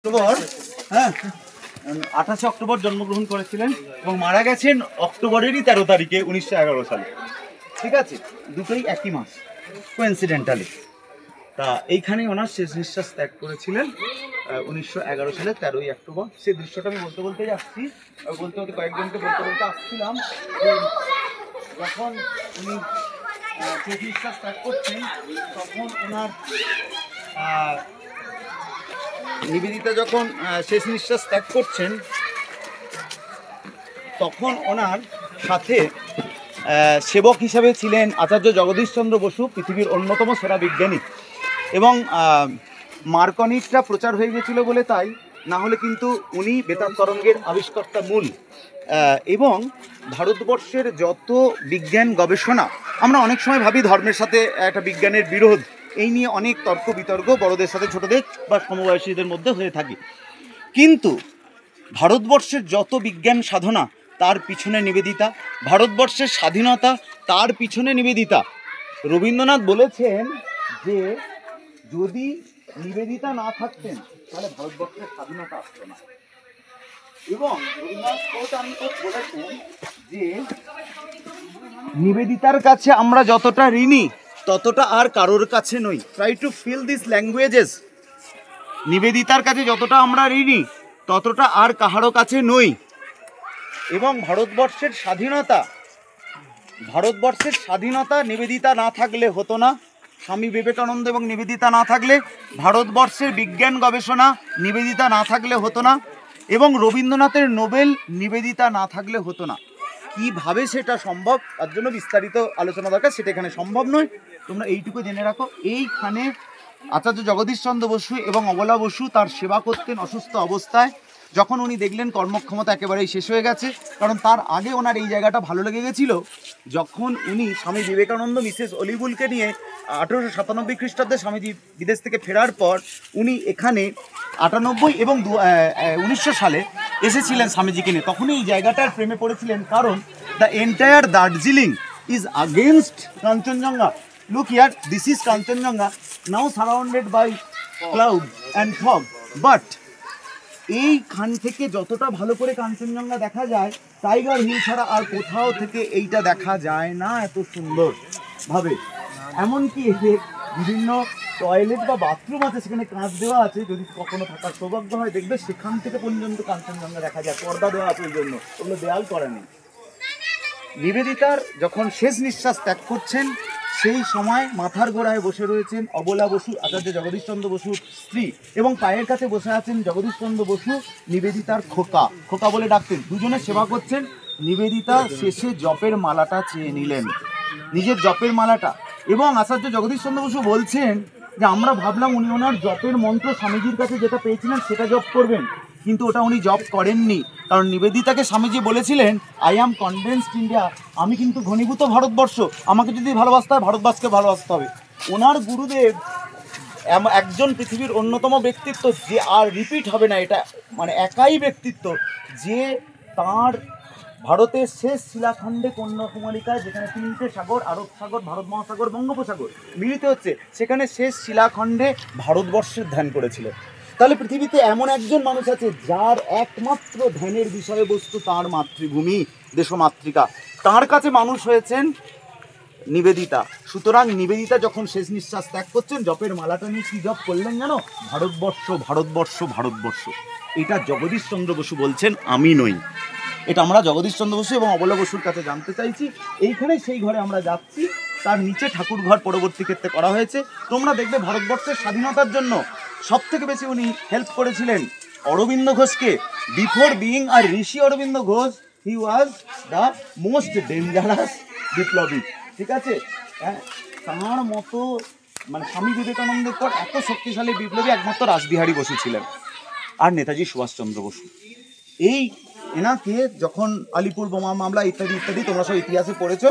October, হ্যাঁ 28 October জন্মগ্রহণ করেছিলেন এবং মারা গেছেন অক্টোবরেরই 13 তারিখে 1911 সালে। ঠিক আছে, দুটোই একই মাস কোইন্সিডেন্টালি। তা এইখানেই ওনার শেষ নিঃশ্বাস ত্যাগ করেছিলেন 1911 সালে 13ই অক্টোবর। সেই দৃশ্যটা আমি বলতে বলতেই আসছি, বলতে বলতে কয়েকজনকে বলতে বলতে আসছিলাম যে যখন উনি শেষ নিঃশ্বাস ত্যাগ করছেন তখন ওনার নিবেদিতা যখন শেষ নিঃশ্বাস ত্যাগ করছেন তখন ওনার সাথে সেবক হিসাবে ছিলেন আচার্য জগদীশচন্দ্র বসু, পৃথিবীর অন্যতম সেরা বিজ্ঞানী। এবং মার্কনিকটা প্রচার হয়ে গেছিল বলে তাই, না হলে কিন্তু উনি বেতার তরঙ্গের আবিষ্কর্তা মূল। এবং ভারতবর্ষের যত বিজ্ঞান গবেষণা, আমরা অনেক সময় ভাবি ধর্মের সাথে একটা বিজ্ঞানের বিরোধ, এই নিয়ে অনেক তর্ক বিতর্ক বড়দের সাথে ছোটদের বা সমবয়সীদের মধ্যে হয়ে থাকে, কিন্তু ভারতবর্ষের যত বিজ্ঞান সাধনা তার পিছনে নিবেদিতা, ভারতবর্ষের স্বাধীনতা তার পিছনে নিবেদিতা। রবীন্দ্রনাথ বলেছেন যে যদি নিবেদিতা না থাকতেন তাহলে ভারতবর্ষের স্বাধীনতা আসতো না। এবং রবীন্দ্রনাথ বলেছেন যে নিবেদিতার কাছে আমরা যতটা ঋণী ততটা আর কারোর কাছে নই। Try to feel this languages. নিবেদিতার কাছে যতটা আমরা ঋণী ততটা আর কাহারও কাছে নই। এবং ভারতবর্ষের স্বাধীনতা নিবেদিতা না থাকলে হতো না। স্বামী বিবেকানন্দ এবং নিবেদিতা না থাকলে, ভারতবর্ষের বিজ্ঞান গবেষণা নিবেদিতা না থাকলে হতো না, এবং রবীন্দ্রনাথের নোবেল নিবেদিতা না থাকলে হতো না। কিভাবে সেটা সম্ভব তার জন্য বিস্তারিত আলোচনা দরকার, সেটা এখানে সম্ভব নয়। তোমরা এইটুকু জেনে রাখো, এইখানে আচার্য জগদীশচন্দ্র বসু এবং অবলা বসু তার সেবা করতেন অসুস্থ অবস্থায়। যখন উনি দেখলেন কর্মক্ষমতা একেবারেই শেষ হয়ে গেছে, কারণ তার আগে ওনার এই জায়গাটা ভালো লেগে গেছিল, যখন উনি স্বামী বিবেকানন্দ মিসেস অলিবুলকে নিয়ে 1897 খ্রিস্টাব্দে স্বামীজি বিদেশ থেকে ফেরার পর উনি এখানে 98 এবং 1900 সালে এসেছিলেন স্বামীজিকে নিয়ে, তখনই এই জায়গাটার প্রেমে পড়েছিলেন। কারণ the entire Darjeeling is against Kanchenjunga. Look here, this is Kanchenjunga, now surrounded by cloud and fog, but এইখান থেকে যতটা ভালো করে কাঞ্চনজঙ্ঘা দেখা যায়, টাইগার হিল ছাড়া আর কোথাও থেকে এইটা দেখা যায় না এত সুন্দর ভাবে। এমনকি এতে বিভিন্ন টয়লেট বা বাথরুম আছে, সেখানে কাঁচ দেওয়া আছে, যদি কখনো থাকার সৌভাগ্য হয় দেখবে সেখান থেকে পর্যন্ত কাঞ্চনজঙ্ঘা দেখা যায়, পর্দা দেওয়া আছে ওই জন্য, ওগুলো দেয়াল করা নেই। নিবেদিতার যখন শেষ নিঃশ্বাস ত্যাগ করছেন সেই সময় মাথার গোড়ায় বসে রয়েছেন অবলা বসু, আচার্য জগদীশচন্দ্র বসুর স্ত্রী, এবং পায়ের কাছে বসে আছেন জগদীশচন্দ্র বসু, নিবেদিতার খোকা বলে ডাকতেন। দুজনে সেবা করছেন। নিবেদিতা শেষে জপের মালাটা চেয়ে নিলেন, নিজের জপের মালাটা। এবং আচার্য জগদীশচন্দ্র বসু বলছেন যে আমরা ভাবলাম উনি ওনার জপের মন্ত্র স্বামীজির কাছে যেটা পেয়েছিলেন সেটা জপ করবেন, কিন্তু ওটা উনি জপ করেননি। কারণ নিবেদিতাকে স্বামীজি বলেছিলেন, আই অ্যাম কনডেন্সড ইন্ডিয়া, আমি কিন্তু ঘনীভূত ভারতবর্ষ, আমাকে যদি ভালোবাসতে হয় ভারতবর্ষকে ভালোবাসতে হবে। ওনার গুরুদেব একজন পৃথিবীর অন্যতম ব্যক্তিত্ব, যে আর রিপিট হবে না, এটা মানে একাই ব্যক্তিত্ব যে তাঁর ভারতের শেষ শিলাখণ্ডে কন্যাকুমারিকায়, যেখানে 3টে সাগর, আরব সাগর, ভারত মহাসাগর, বঙ্গোপসাগর মিলিত হচ্ছে, সেখানে শেষ শিলাখণ্ডে ভারতবর্ষের ধ্যান করেছিল। তাহলে পৃথিবীতে এমন একজন মানুষ আছে যার একমাত্র ধ্যানের বিষয়বস্তু তার মাতৃভূমি, দেশমাতৃকা, তার কাছে মানুষ হয়েছেন নিবেদিতা। সুতরাং নিবেদিতা যখন শেষ নিঃশ্বাস ত্যাগ করছেন, জপের মালাটা নিয়ে কি জপ করলেন জানো? ভারতবর্ষ, ভারতবর্ষ, ভারতবর্ষ। এটা জগদীশচন্দ্র বসু বলছেন, আমি নই। এটা আমরা জগদীশচন্দ্র বসু এবং অবলা বসুর কাছে জানতে চাইছি। এইখানেই সেই ঘরে আমরা যাচ্ছি, তার নিচে ঠাকুর ঘর পরবর্তী ক্ষেত্রে করা হয়েছে। তোমরা দেখবে ভারতবর্ষের স্বাধীনতার জন্য সব থেকে বেশি উনি হেল্প করেছিলেন অরবিন্দ ঘোষকে। Before being a rishi Aurobindo Ghosh, he was the most dangerous বিপ্লবী। ঠিক আছে, হ্যাঁ, তাঁর মতো মানে স্বামী বিবেকানন্দের পর এত শক্তিশালী বিপ্লবী একমাত্র রাসবিহারী বসু ছিলেন, আর নেতাজি সুভাষচন্দ্র বসু। এই এনাকে যখন আলিপুর বোমা মামলা ইত্যাদি ইত্যাদি তোমরা সব ইতিহাসে পড়েছো,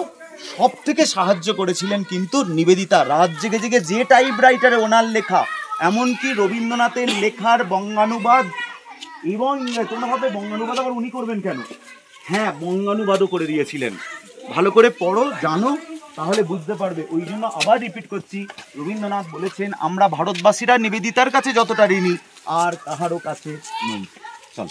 সব থেকে সাহায্য করেছিলেন কিন্তু নিবেদিতা। রাত জেগে জেগে যে টাইপ রাইটারে ওনার লেখা, এমনকি রবীন্দ্রনাথের লেখার বঙ্গানুবাদ এবং তোমরা ভাবে বঙ্গানুবাদ আবার উনি করবেন কেন? হ্যাঁ, বঙ্গানুবাদও করে দিয়েছিলেন। ভালো করে পড়ো, জানো, তাহলে বুঝতে পারবে। ওই জন্য আবার রিপিট করছি, রবীন্দ্রনাথ বলেছেন আমরা ভারতবাসীরা নিবেদিতার কাছে যতটা ঋণী আর কাহারও কাছে নই। চল।